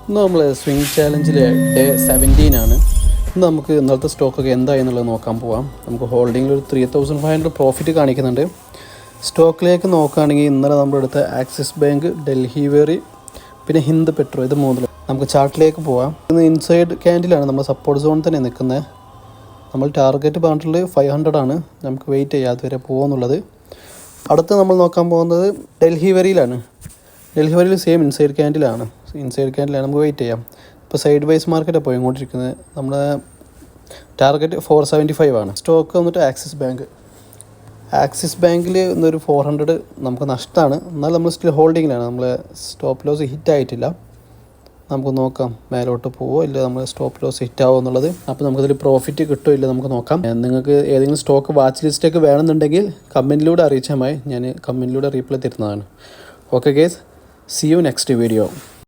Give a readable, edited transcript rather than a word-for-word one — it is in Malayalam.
ഇന്ന് നമ്മൾ സ്വിംഗ് ചാലഞ്ചിലെ ഡേ 17 ആണ്. ഇന്ന് നമുക്ക് ഇന്നലത്തെ സ്റ്റോക്കൊക്കെ എന്തായി എന്നുള്ളത് നോക്കാൻ പോവാം. നമുക്ക് ഹോൾഡിങ്ങിൽ ഒരു 3500 പ്രോഫിറ്റ് കാണിക്കുന്നുണ്ട്. സ്റ്റോക്കിലേക്ക് നോക്കുകയാണെങ്കിൽ ഇന്നലെ നമ്മളെടുത്ത ആക്സിസ് ബാങ്ക്, ഡൽഹി വെറി, പിന്നെ ഹിന്ദ് പെട്രോ, ഇത് മൂന്നിലും നമുക്ക് ചാർട്ടിലേക്ക് പോവാം. ഇന്ന് ഇൻസൈഡ് ക്യാൻഡിലാണ്, നമ്മൾ സപ്പോർട്ട് സോൺ തന്നെ നിൽക്കുന്നത്. നമ്മൾ ടാർഗറ്റ് പറഞ്ഞിട്ടുള്ളത് 500 ആണ്. നമുക്ക് വെയിറ്റ് ചെയ്യാം അതുവരെ പോകുമെന്നുള്ളത്. അടുത്ത് നമ്മൾ നോക്കാൻ പോകുന്നത് ഡൽഹി വെറിയിലാണ്. ഡൽഹി വെറിയിൽ സെയിം ഇൻസൈഡ് ക്യാൻഡിലാണ് നമുക്ക് വെയിറ്റ് ചെയ്യാം. ഇപ്പോൾ സൈഡ് വൈസ് മാർക്കറ്റാണ് പോയിക്കൊണ്ടിരിക്കുന്നത്. നമ്മുടെ ടാർഗറ്റ് 475 ആണ്. സ്റ്റോക്ക് വന്നിട്ട് ആക്സിസ് ബാങ്കിൽ ഇന്നൊരു 400 നമുക്ക് നഷ്ടമാണ്. എന്നാൽ നമ്മൾ സ്റ്റിൽ ഹോൾഡിങ്ങിലാണ്. നമ്മൾ സ്റ്റോപ്പ് ലോസ് ഹിറ്റ് ആയിട്ടില്ല. നമുക്ക് നോക്കാം മേലോട്ട് പോവോ ഇല്ല നമ്മൾ സ്റ്റോപ്പ് ലോസ് ഹിറ്റ് ആവുമോ എന്നുള്ളത്. അപ്പോൾ നമുക്കതിൽ പ്രോഫിറ്റ് കിട്ടുമോ ഇല്ല നമുക്ക് നോക്കാം. നിങ്ങൾക്ക് ഏതെങ്കിലും സ്റ്റോക്ക് വാച്ച് ലിസ്റ്റൊക്കെ വേണമെന്നുണ്ടെങ്കിൽ കമൻറ്റിലൂടെ അറിയിച്ചാൽ മതി. ഞാൻ കമൻറ്റിലൂടെ റീപ്ലൈ തരുന്നതാണ്. Okay guys, see you next video.